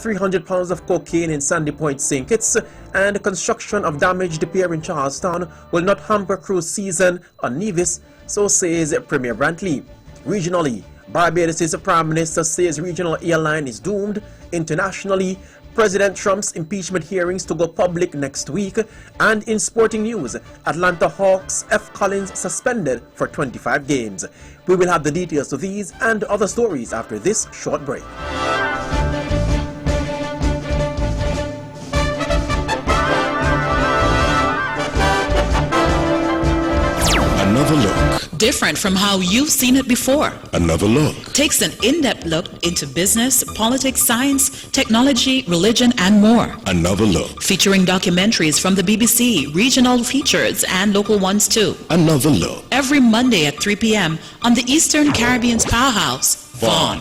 300 pounds of cocaine in Sandy Point, St. Kitts, and construction of damaged pier in Charlestown will not hamper cruise season on Nevis, so says Premier Brantley. Regionally, Barbados' Prime Minister says regional airline is doomed. Internationally, President Trump's impeachment hearings to go public next week. And in sporting news, Atlanta Hawks F. Collins suspended for 25 games. We will have the details to these and other stories after this short break. Another look. Different from how you've seen it before. Another look. Takes an in-depth look into business, politics, science, technology, religion, and more. Another look. Featuring documentaries from the BBC, regional features, and local ones too. Another look. Every Monday at 3 p.m. on the Eastern Caribbean's powerhouse, Vaughan.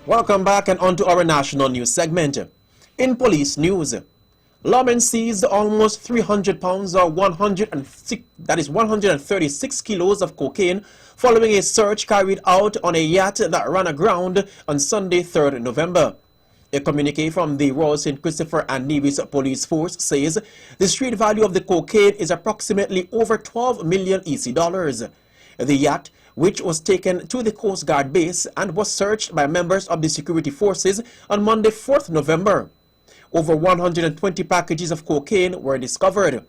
Welcome back and on to our national news segment. In police news, lawmen seized almost 300 pounds or 136 kilos of cocaine following a search carried out on a yacht that ran aground on Sunday, 3rd November. A communique from the Royal St. Christopher and Nevis Police Force says the street value of the cocaine is approximately over 12 million EC dollars. The yacht, which was taken to the Coast Guard base and was searched by members of the security forces on Monday, 4th November. Over 120 packages of cocaine were discovered.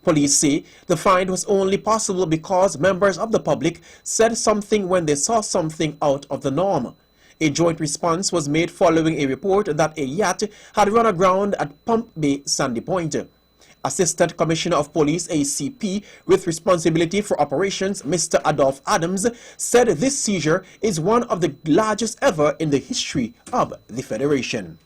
Police say the find was only possible because members of the public said something when they saw something out of the norm. A joint response was made following a report that a yacht had run aground at Pump Bay, Sandy Point. Assistant Commissioner of Police ACP with responsibility for operations, Mr. Adolph Adams, said this seizure is one of the largest ever in the history of the Federation.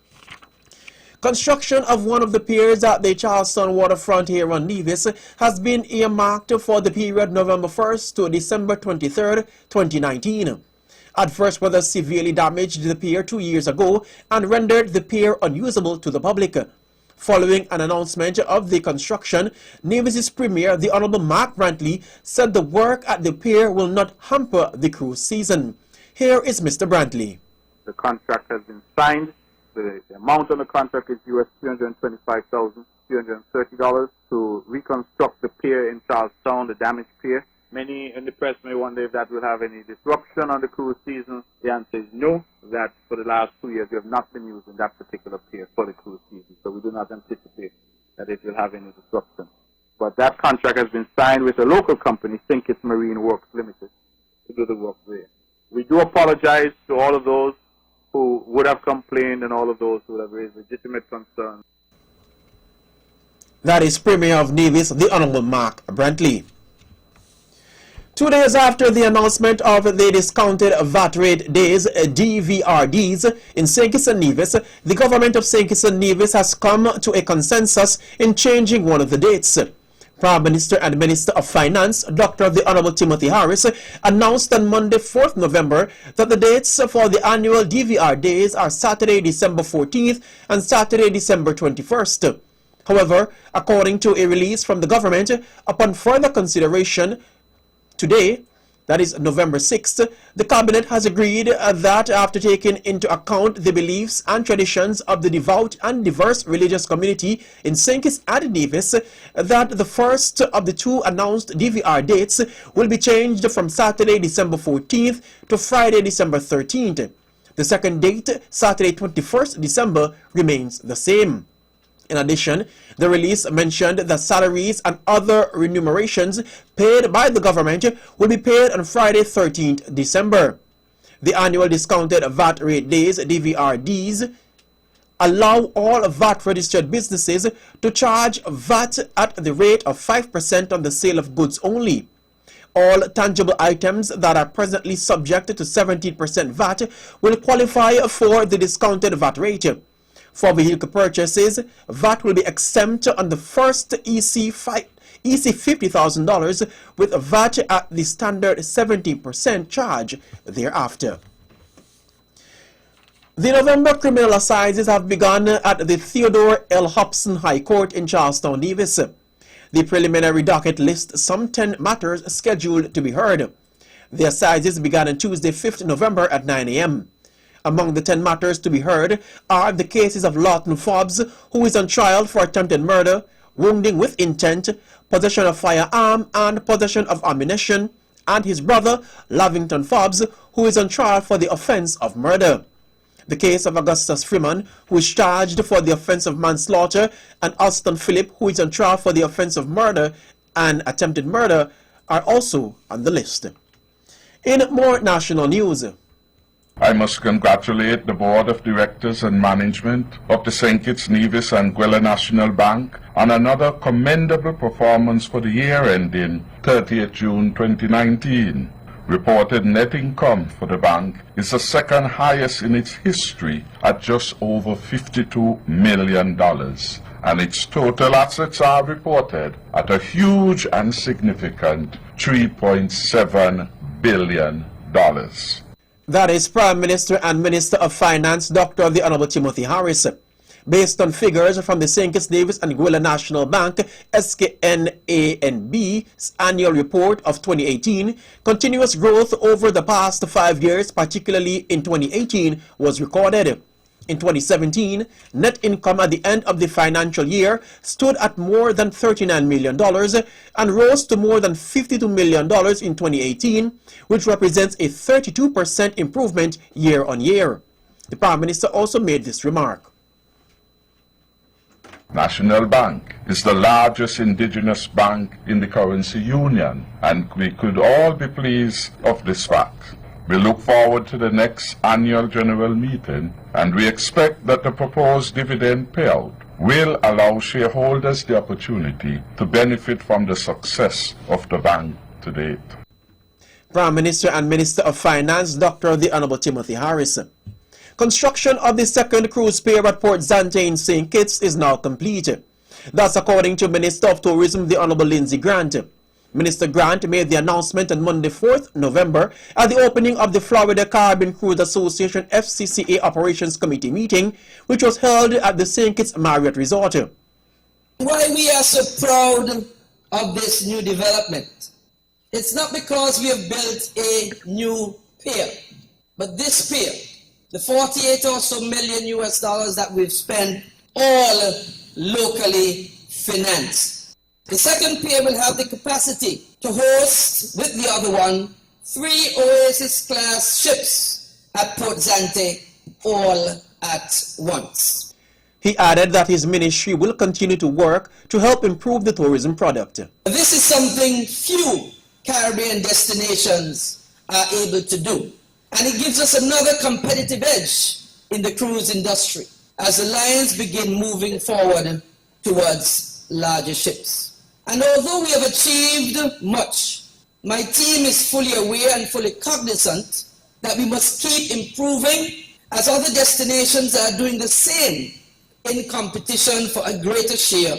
Construction of one of the piers at the Charlestown waterfront here on Nevis has been earmarked for the period November 1st to December 23rd, 2019. Adverse weather severely damaged the pier 2 years ago and rendered the pier unusable to the public. Following an announcement of the construction, Nevis' Premier, the Honorable Mark Brantley, said the work at the pier will not hamper the cruise season. Here is Mr. Brantley. The contract has been signed. The amount on the contract is US $325,330 to reconstruct the pier in Charlestown, the damaged pier. Many in the press may wonder if that will have any disruption on the cruise season. The answer is no, that for the last 2 years we have not been using that particular pier for the cruise season. So we do not anticipate that it will have any disruption. But that contract has been signed with a local company, Sinkis Marine Works Limited, to do the work there. We do apologize to all of those who would have complained and all of those who would have raised legitimate concerns. That is Premier of Nevis, the Honorable Mark Brantley. 2 days after the announcement of the discounted VAT rate days, DVRDs, in St. Kitts and Nevis, the government of St. Kitts and Nevis has come to a consensus in changing one of the dates. Prime Minister and Minister of Finance, Dr. the Honorable Timothy Harris, announced on Monday, 4th November, that the dates for the annual DVR days are Saturday, December 14th and Saturday, December 21st. However, according to a release from the government, upon further consideration, today, that is November 6th, the Cabinet has agreed that after taking into account the beliefs and traditions of the devout and diverse religious community in St. Kitts and Nevis, that the first of the two announced DVR dates will be changed from Saturday, December 14th to Friday, December 13th. The second date, Saturday, 21st December, remains the same. In addition, the release mentioned that salaries and other remunerations paid by the government will be paid on Friday, 13th December. The annual discounted VAT rate days, DVRDs, allow all VAT-registered businesses to charge VAT at the rate of 5% on the sale of goods only. All tangible items that are presently subject to 17% VAT will qualify for the discounted VAT rate. For vehicle purchases, VAT will be exempt on the first EC $50,000 with VAT at the standard 17% charge thereafter. The November criminal assizes have begun at the Theodore L. Hobson High Court in Charlestown, Nevis. The preliminary docket lists some 10 matters scheduled to be heard. The assizes began on Tuesday, 5th November at 9 a.m. Among the 10 matters to be heard are the cases of Lawton Fobbs, who is on trial for attempted murder, wounding with intent, possession of firearm, and possession of ammunition, and his brother, Lavington Fobbs, who is on trial for the offense of murder. The case of Augustus Freeman, who is charged for the offense of manslaughter, and Alston Phillip, who is on trial for the offense of murder and attempted murder, are also on the list. In more national news, I must congratulate the Board of Directors and Management of the St. Kitts Nevis and Anguilla National Bank on another commendable performance for the year ending 30th June 2019. Reported net income for the bank is the second highest in its history at just over $52 million, and its total assets are reported at a huge and significant $3.7 billion. that is Prime Minister and Minister of Finance, Dr. the Honorable Timothy Harris. Based on figures from the St. Kitts Nevis and Anguilla National Bank, SKNANB's annual report of 2018, continuous growth over the past 5 years, particularly in 2018, was recorded. In 2017, net income at the end of the financial year stood at more than $39 million and rose to more than $52 million in 2018, which represents a 32% improvement year on year. The Prime Minister also made this remark. National Bank is the largest indigenous bank in the currency union, and we could all be pleased of this fact. We look forward to the next annual general meeting, and we expect that the proposed dividend payout will allow shareholders the opportunity to benefit from the success of the bank to date. Prime Minister and Minister of Finance, Dr. the Honorable Timothy Harris. Construction of the second cruise pier at Port Zante in St. Kitts is now complete. That's according to Minister of Tourism, the Honorable Lindsay Grant. Minister Grant made the announcement on Monday, 4th November, at the opening of the Florida Caribbean Cruise Association FCCA Operations Committee meeting, which was held at the St. Kitts Marriott Resort. Why we are so proud of this new development? It's not because we have built a new pier, but this pier, the 48 or so million US dollars that we've spent, all locally financed. The second pier will have the capacity to host, with the other one, 3 Oasis-class ships at Port Zante, all at once. He added that his ministry will continue to work to help improve the tourism product. This is something few Caribbean destinations are able to do. And it gives us another competitive edge in the cruise industry as the lines begin moving forward towards larger ships. And although we have achieved much, my team is fully aware and fully cognizant that we must keep improving as other destinations are doing the same in competition for a greater share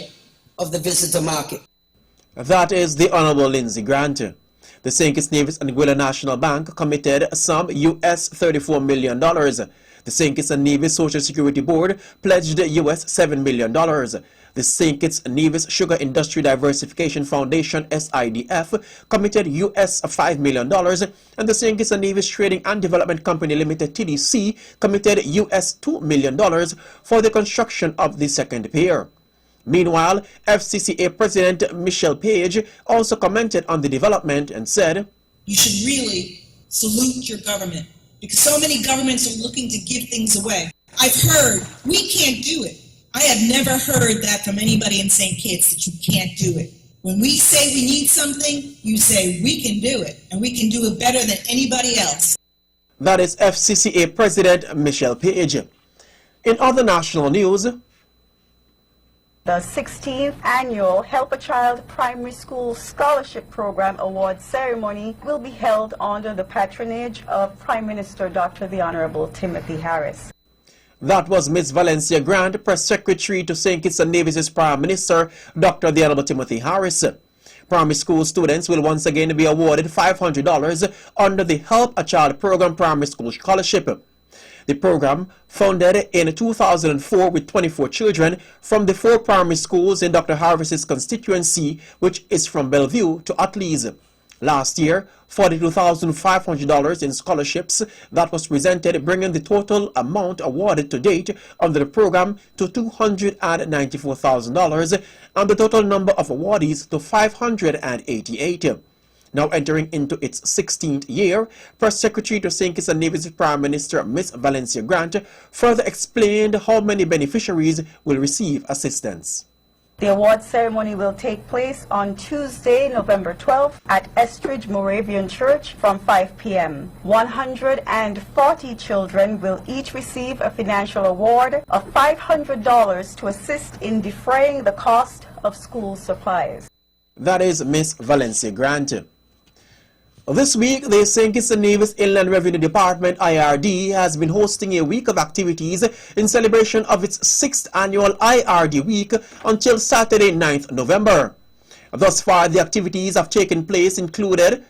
of the visitor market. That is the Honorable Lindsay Grant. The St. Kitts Nevis and Anguilla National Bank committed some US $34 million. The St. Kitts and Nevis Social Security Board pledged US $7 million. The St. Kitts Nevis Sugar Industry Diversification Foundation, SIDF, committed US $5 million, and the St. Kitts Nevis Trading and Development Company Limited, TDC, committed US $2 million for the construction of the second pier. Meanwhile, FCCA President Michelle Page also commented on the development and said, "You should really salute your government, because so many governments are looking to give things away. I've heard, we can't do it. I have never heard that from anybody in St. Kitts, that you can't do it. When we say we need something, you say we can do it, and we can do it better than anybody else." That is FCCA President Michelle Page. In other national news, the 16th annual Help a Child Primary School Scholarship Program Award ceremony will be held under the patronage of Prime Minister Dr. the Honorable Timothy Harris. That was Ms. Valencia Grant, Press Secretary to St. Kitts and Nevis' Prime Minister, Dr. the Honorable Timothy Harris. Primary school students will once again be awarded $500 under the Help a Child Program Primary School Scholarship. The program, founded in 2004 with 24 children from the 4 primary schools in Dr. Harvis's constituency, which is from Bellevue to Atlees. Last year, $42,500 in scholarships that was presented, bringing the total amount awarded to date under the program to $294,000 and the total number of awardees to 588. Now entering into its 16th year, Press Secretary to St. Kitts and Nevis Prime Minister Ms. Valencia Grant further explained how many beneficiaries will receive assistance. The award ceremony will take place on Tuesday, November 12th at Estridge Moravian Church from 5 p.m. 140 children will each receive a financial award of $500 to assist in defraying the cost of school supplies. That is Ms. Valencia Grant. This week, the St. Kitts and Nevis Inland Revenue Department, IRD, has been hosting a week of activities in celebration of its 6th annual IRD week until Saturday, 9th November. Thus far, the activities have taken place included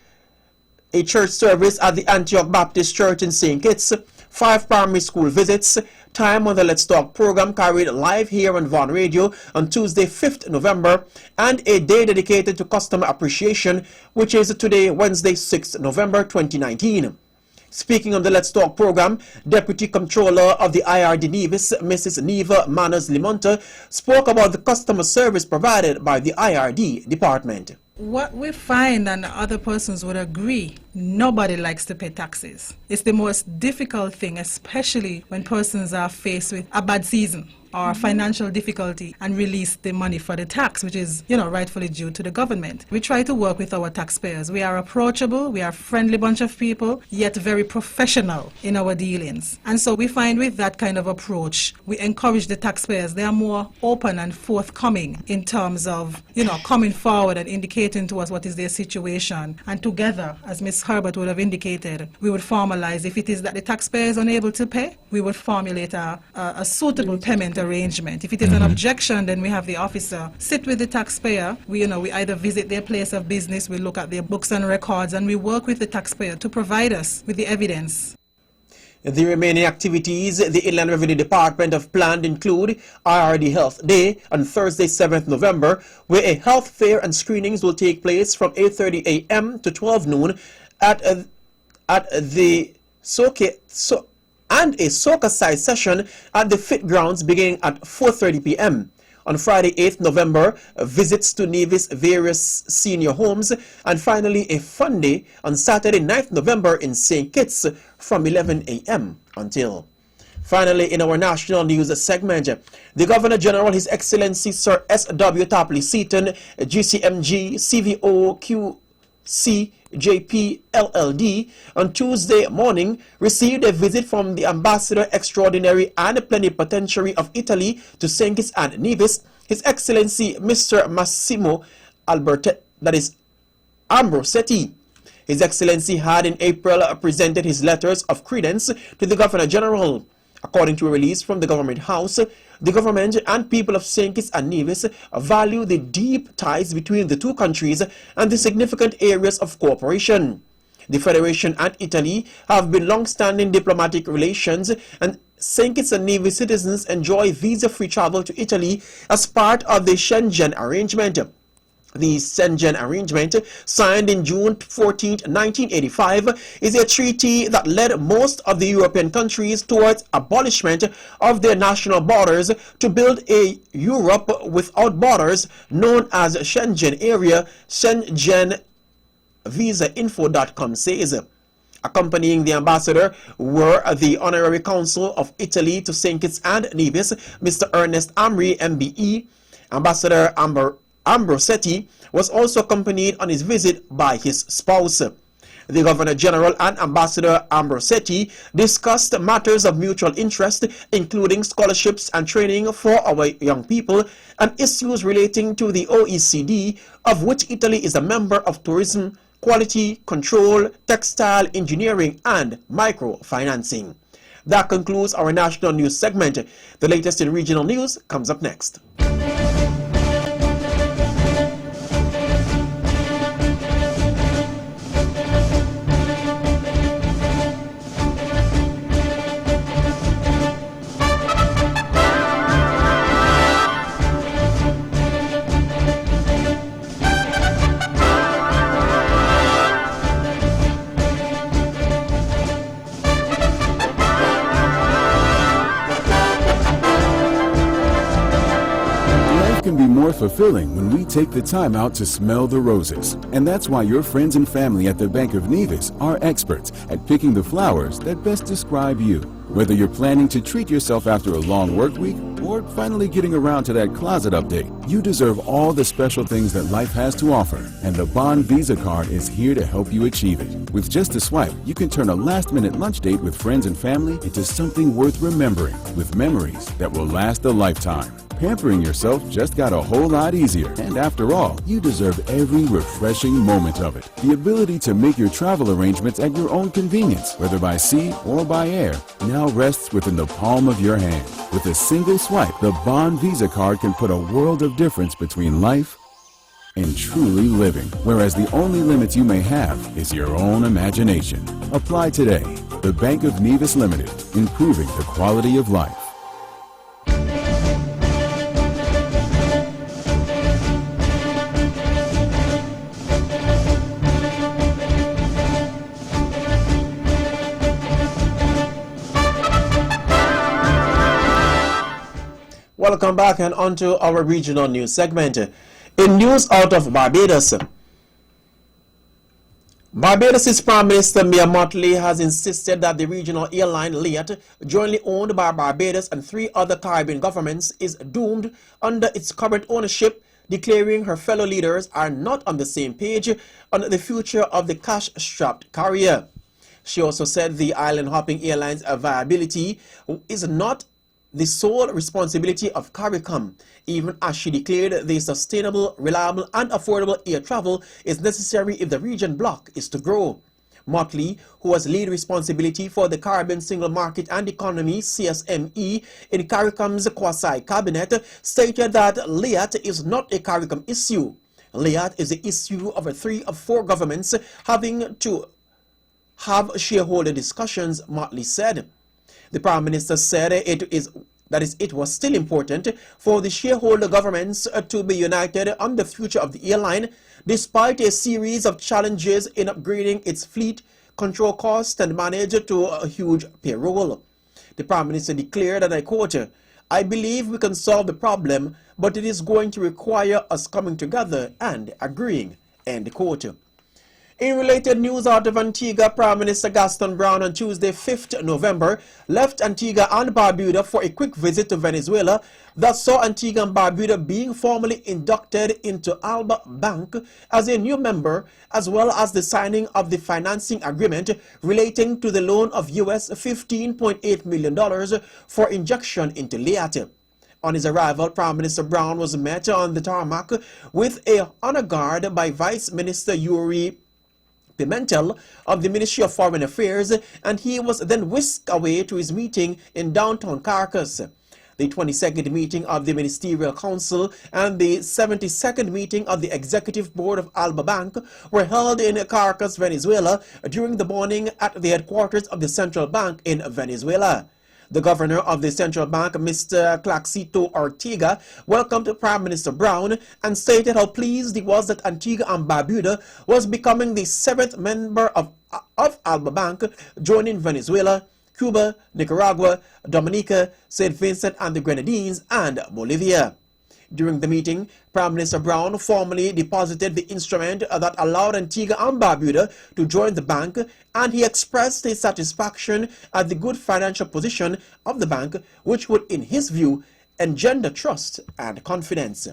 a church service at the Antioch Baptist Church in St. Kitts, 5 primary school visits, time on the Let's Talk program carried live here on Vaughan Radio on Tuesday, 5th November, and a day dedicated to customer appreciation, which is today, Wednesday, 6th November 2019. Speaking on the Let's Talk program, Deputy Comptroller of the IRD Nevis, Mrs. Neva Manas Limonta, spoke about the customer service provided by the IRD department. What we find, and other persons would agree, nobody likes to pay taxes. It's the most difficult thing, especially when persons are faced with a bad season or financial difficulty and release the money for the tax, which is, rightfully due to the government. We try to work with our taxpayers. We are approachable, we are a friendly bunch of people, yet very professional in our dealings. And so we find with that kind of approach, we encourage the taxpayers. They are more open and forthcoming in terms of, coming forward and indicating to us what is their situation. And together, as Ms. Herbert would have indicated, we would formalize. If it is that the taxpayer is unable to pay, we would formulate a suitable payment arrangement. If it is an objection, then we have the officer sit with the taxpayer. We either visit their place of business, we look at their books and records, and we work with the taxpayer to provide us with the evidence. The remaining activities the Inland Revenue Department have planned include IRD Health Day on Thursday, 7th November, where a health fair and screenings will take place from 8:30 a.m. to 12 noon at the and a soccer-side session at the Fit Grounds beginning at 4:30 p.m. On Friday, 8th November, visits to Nevis various senior homes, and finally a fun day on Saturday, 9th November in St. Kitts from 11 a.m. until. Finally, in our national news segment, the Governor General, His Excellency Sir S.W. Tapley Seaton, GCMG, CVO, QC, JP LLD, on Tuesday morning received a visit from the Ambassador Extraordinary and Plenipotentiary of Italy to St. Kitts and Nevis, His Excellency Mr. Massimo Ambrosetti. His Excellency had in April presented his letters of credence to the Governor General. According to a release from the Government House, the government and people of St. Kitts and Nevis value the deep ties between the two countries and the significant areas of cooperation. The Federation and Italy have been long-standing diplomatic relations, and St. Kitts and Nevis citizens enjoy visa-free travel to Italy as part of the Schengen Arrangement. The Schengen Arrangement, signed in June 14, 1985, is a treaty that led most of the European countries towards abolishment of their national borders to build a Europe without borders known as Schengen Area, Schengen VisaInfo.com says. Accompanying the ambassador were the Honorary Consul of Italy to St. Kitts and Nevis, Mr. Ernest Amri, MBE. Ambassador Ambrosetti was also accompanied on his visit by his spouse. The Governor General and Ambassador Ambrosetti discussed matters of mutual interest, including scholarships and training for our young people and issues relating to the OECD, of which Italy is a member, of tourism, quality control, textile engineering, and microfinancing. That concludes our national news segment. The latest in regional news comes up next. fulfilling when we take the time out to smell the roses. And that's why your friends and family at the Bank of Nevis are experts at picking the flowers that best describe you. Whether you're planning to treat yourself after a long work week or finally getting around to that closet update, you deserve all the special things that life has to offer, and the Bond Visa card is here to help you achieve it. With just a swipe, you can turn a last-minute lunch date with friends and family into something worth remembering, with memories that will last a lifetime. Pampering yourself just got a whole lot easier, and after all, you deserve every refreshing moment of it. The ability to make your travel arrangements at your own convenience, whether by sea or by air, now rests within the palm of your hand. With a single swipe, the Bond Visa card can put a world of difference between life and truly living, whereas the only limit you may have is your own imagination. Apply today. The Bank of Nevis Limited, improving the quality of life. Welcome back and on to our regional news segment. In news out of Barbados, Barbados' Prime Minister Mia Mottley has insisted that the regional airline Liat, jointly owned by Barbados and 3 other Caribbean governments, is doomed under its current ownership, declaring her fellow leaders are not on the same page on the future of the cash-strapped carrier. She also said the island-hopping airline's viability is not the sole responsibility of CARICOM, even as she declared the sustainable, reliable and affordable air travel is necessary if the region bloc is to grow. Mottley, who has lead responsibility for the Caribbean Single Market and Economy CSME in CARICOM's quasi-cabinet, stated that Liat is not a CARICOM issue. Liat is the issue of 3 of 4 governments having to have shareholder discussions, Mottley said. The Prime Minister said it was still important for the shareholder governments to be united on the future of the airline, despite a series of challenges in upgrading its fleet, control costs, and manage to a huge payroll. The Prime Minister declared, and I quote, "I believe we can solve the problem, but it is going to require us coming together and agreeing," end quote. In related news out of Antigua, Prime Minister Gaston Brown on Tuesday, 5th November, left Antigua and Barbuda for a quick visit to Venezuela that saw Antigua and Barbuda being formally inducted into ALBA Bank as a new member, as well as the signing of the financing agreement relating to the loan of US $15.8 million for injection into Liat. On his arrival, Prime Minister Brown was met on the tarmac with a honor guard by Vice Minister Yuri Pimentel of the Ministry of Foreign Affairs, and he was then whisked away to his meeting in downtown Caracas. The 22nd meeting of the Ministerial Council and the 72nd meeting of the Executive Board of ALBA Bank were held in Caracas, Venezuela, during the morning at the headquarters of the Central Bank in Venezuela. The governor of the central bank, Mr. Claxito Ortega, welcomed Prime Minister Brown and stated how pleased he was that Antigua and Barbuda was becoming the 7th member of ALBA Bank, joining Venezuela, Cuba, Nicaragua, Dominica, St. Vincent and the Grenadines, and Bolivia. During the meeting, Prime Minister Brown formally deposited the instrument that allowed Antigua and Barbuda to join the bank, and he expressed his satisfaction at the good financial position of the bank, which would, in his view, engender trust and confidence.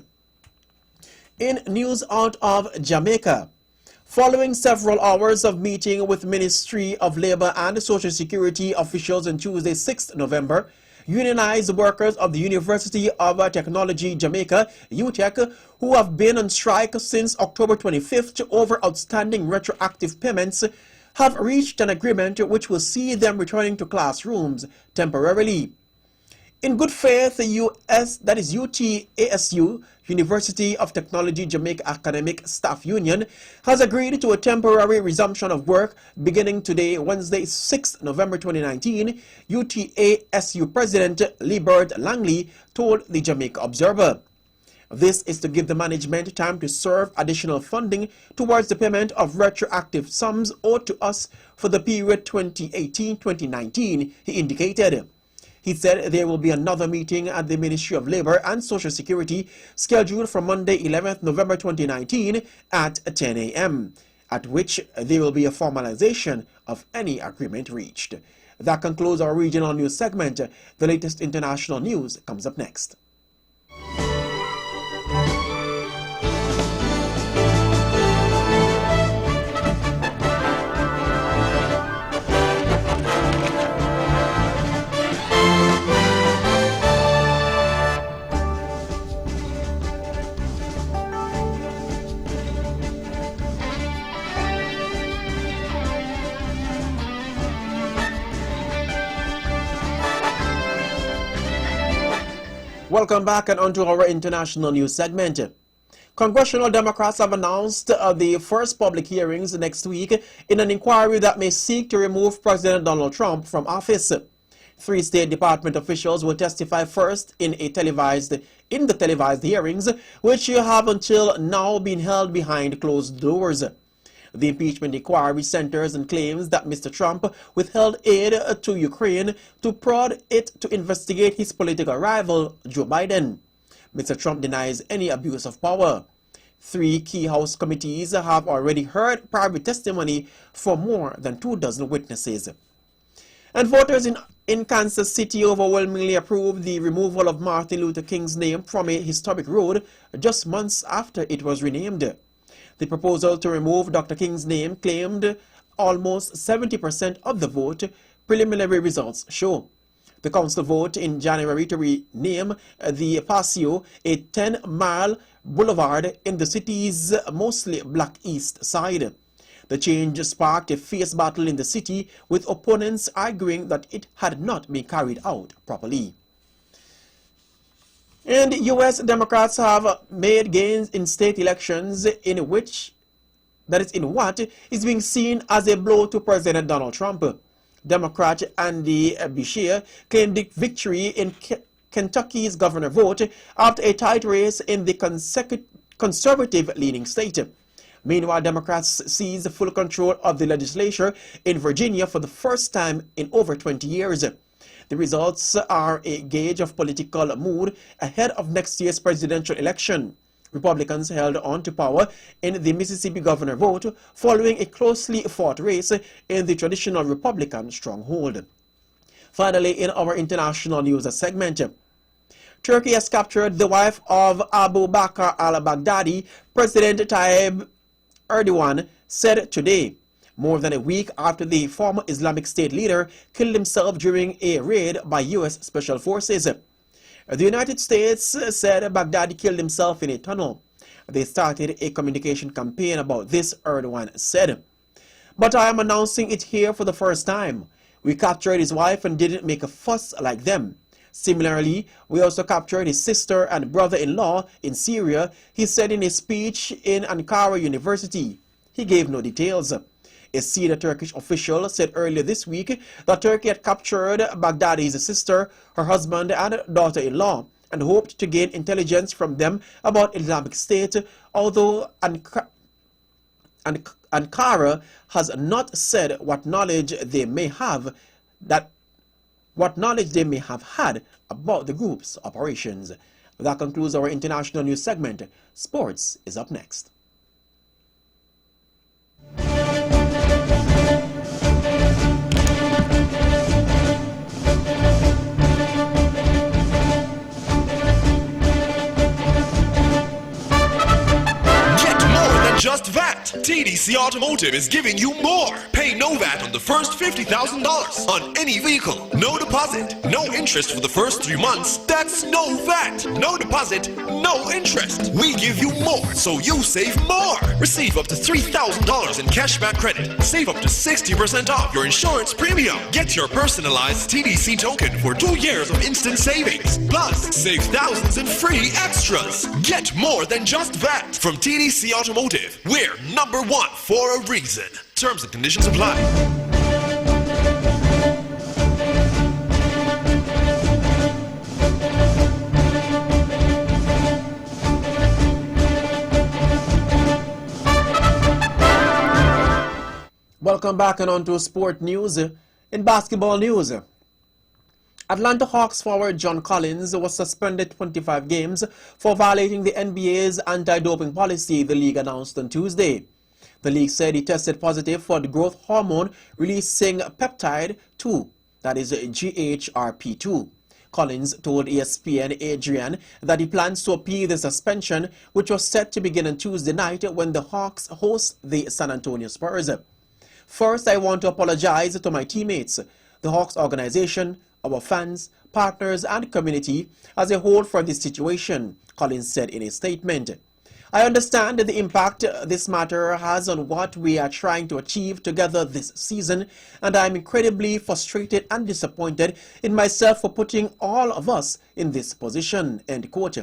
In news out of Jamaica, following several hours of meeting with Ministry of Labour and Social Security officials on Tuesday, 6th November, unionized workers of the University of Technology Jamaica, UTEC, who have been on strike since October 25th over outstanding retroactive payments, have reached an agreement which will see them returning to classrooms temporarily. In good faith, the UTASU, University of Technology Jamaica Academic Staff Union, has agreed to a temporary resumption of work beginning today, Wednesday, 6th November 2019, UTASU President Liebert Langley told the Jamaica Observer. This is to give the management time to serve additional funding towards the payment of retroactive sums owed to us for the period 2018-2019, he indicated. He said there will be another meeting at the Ministry of Labor and Social Security scheduled for Monday, 11th November 2019 at 10 a.m., at which there will be a formalization of any agreement reached. That concludes our regional news segment. The latest international news comes up next. Welcome back and onto our international news segment. Congressional Democrats have announced the first public hearings next week in an inquiry that may seek to remove President Donald Trump from office. 3 State Department officials will testify first in the televised hearings, which have until now been held behind closed doors. The impeachment inquiry centers and claims that Mr. Trump withheld aid to Ukraine to prod it to investigate his political rival, Joe Biden. Mr. Trump denies any abuse of power. 3 key House committees have already heard private testimony for more than 24 witnesses. And voters in Kansas City overwhelmingly approved the removal of Martin Luther King's name from a historic road just months after it was renamed. The proposal to remove Dr. King's name claimed almost 70% of the vote, preliminary results show. The council vote in January to rename the Paseo a 10-mile boulevard in the city's mostly black east side. The change sparked a fierce battle in the city, with opponents arguing that it had not been carried out properly. And U.S. Democrats have made gains in state elections in what is being seen as a blow to President Donald Trump. Democrat Andy Beshear claimed victory in Kentucky's governor vote after a tight race in the conservative-leaning state. Meanwhile, Democrats seized full control of the legislature in Virginia for the first time in over 20 years. The results are a gauge of political mood ahead of next year's presidential election. Republicans held on to power in the Mississippi governor vote following a closely fought race in the traditional Republican stronghold. Finally, in our international news segment, Turkey has captured the wife of Abu Bakr al-Baghdadi, President Tayyip Erdogan said today, more than a week after the former Islamic State leader killed himself during a raid by U.S. Special Forces. The United States said Baghdadi killed himself in a tunnel. They started a communication campaign about this, Erdogan said. But I am announcing it here for the first time. We captured his wife and didn't make a fuss like them. Similarly, we also captured his sister and brother-in-law in Syria, he said in a speech in Ankara University. He gave no details. A senior Turkish official said earlier this week that Turkey had captured Baghdadi's sister, her husband, and daughter-in-law, and hoped to gain intelligence from them about Islamic State, although Ankara has not said what knowledge they may have had about the group's operations. That concludes our international news segment. Sports is up next. Just VAT. TDC Automotive is giving you more. Pay no VAT on the first $50,000 on any vehicle. No deposit, no interest for the first 3 months. That's no VAT. No deposit, no interest. We give you more, so you save more. Receive up to $3,000 in cashback credit. Save up to 60% off your insurance premium. Get your personalized TDC token for 2 years of instant savings. Plus, save thousands in free extras. Get more than just VAT from TDC Automotive. We're number one for a reason. Terms and conditions apply. Welcome back and on to sport news. In basketball news, Atlanta Hawks forward John Collins was suspended 25 games for violating the NBA's anti-doping policy, the league announced on Tuesday. The league said he tested positive for the growth hormone releasing peptide 2, that is GHRP2. Collins told ESPN Adrian that he plans to appeal the suspension, which was set to begin on Tuesday night when the Hawks host the San Antonio Spurs. First, I want to apologize to my teammates, the Hawks organization, our fans, partners, and community as a whole for this situation, Collins said in a statement. I understand the impact this matter has on what we are trying to achieve together this season, and I am incredibly frustrated and disappointed in myself for putting all of us in this position, end quote.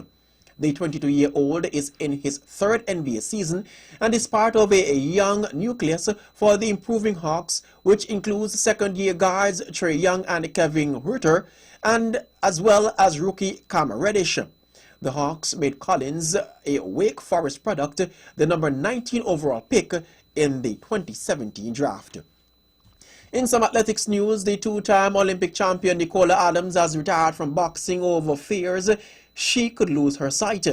The 22-year-old is in his third NBA season and is part of a young nucleus for the improving Hawks, which includes second-year guards Trae Young and Kevin Huerter, and as well as rookie Cam Reddish. The Hawks made Collins a Wake Forest product, the number 19 overall pick in the 2017 draft. In some athletics news, the two-time Olympic champion Nicola Adams has retired from boxing over fears she could lose her sight.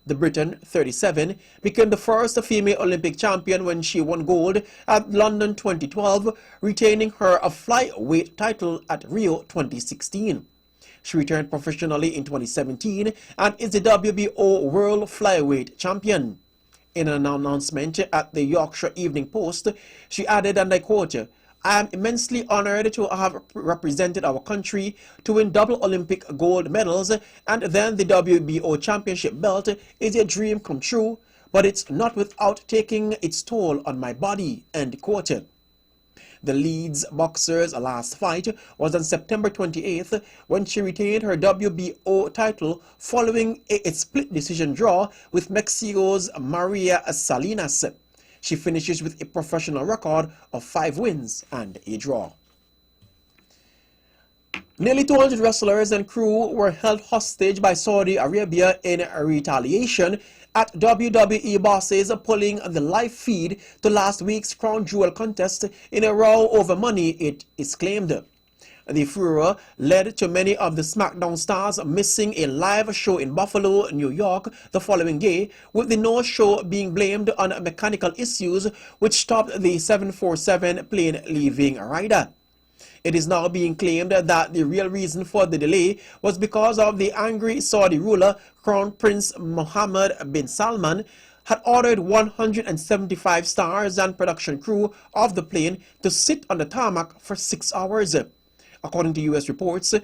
The Briton, 37, became the first female Olympic champion when she won gold at London 2012, retaining her flyweight title at Rio 2016. She returned professionally in 2017 and is the WBO World Flyweight Champion. In an announcement at the Yorkshire Evening Post, she added, and I quote, I am immensely honored to have represented our country to win double Olympic gold medals, and then the WBO championship belt is a dream come true, but it's not without taking its toll on my body, end quote. The Leeds boxer's last fight was on September 28th when she retained her WBO title following a split decision draw with Mexico's Maria Salinas. She finishes with a professional record of 5 wins and a draw. Nearly 200 wrestlers and crew were held hostage by Saudi Arabia in retaliation at WWE bosses pulling the live feed to last week's Crown Jewel contest in a row over money, it is claimed. The furor led to many of the SmackDown stars missing a live show in Buffalo, New York the following day, with the no-show being blamed on mechanical issues which stopped the 747 plane leaving Ryder. It is now being claimed that the real reason for the delay was because of the angry Saudi ruler, Crown Prince Mohammed bin Salman, had ordered 175 stars and production crew of the plane to sit on the tarmac for 6 hours. According to U.S. reports,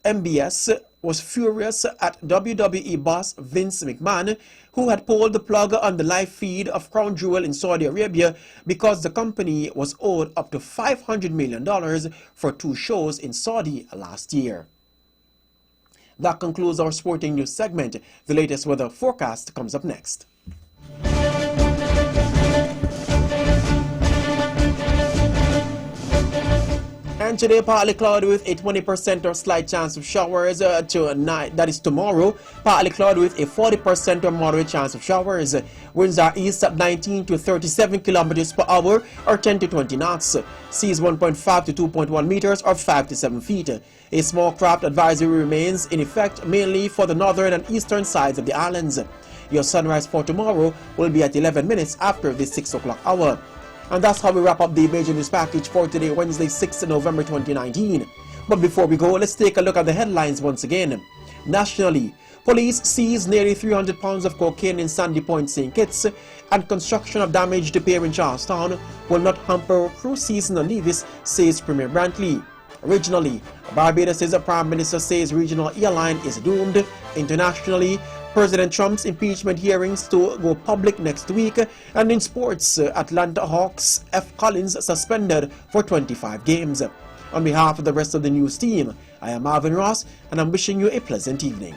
MBS was furious at WWE boss Vince McMahon, who had pulled the plug on the live feed of Crown Jewel in Saudi Arabia because the company was owed up to $500 million for 2 shows in Saudi last year. That concludes our sporting news segment. The latest weather forecast comes up next. And today, partly cloudy with a 20% or slight chance of showers tonight. That is tomorrow. Partly cloudy with a 40% or moderate chance of showers. Winds are east at 19 to 37 kilometers per hour or 10 to 20 knots. Seas 1.5 to 2.1 meters or 5 to 7 feet. A small craft advisory remains in effect mainly for the northern and eastern sides of the islands. Your sunrise for tomorrow will be at 11 minutes after the 6 o'clock hour. And that's how we wrap up the major news package for today, Wednesday, 6th November 2019. But before we go, let's take a look at the headlines once again. Nationally, police seized nearly 300 pounds of cocaine in Sandy Point, St. Kitts, and construction of damaged pier in Charlestown will not hamper cruise season on Nevis, says Premier Brantley. Regionally, Barbados' Prime Minister says regional airline is doomed. Internationally, President Trump's impeachment hearings to go public next week. And in sports, Atlanta Hawks F. Collins suspended for 25 games. On behalf of the rest of the news team, I am Marvin Ross, and I'm wishing you a pleasant evening.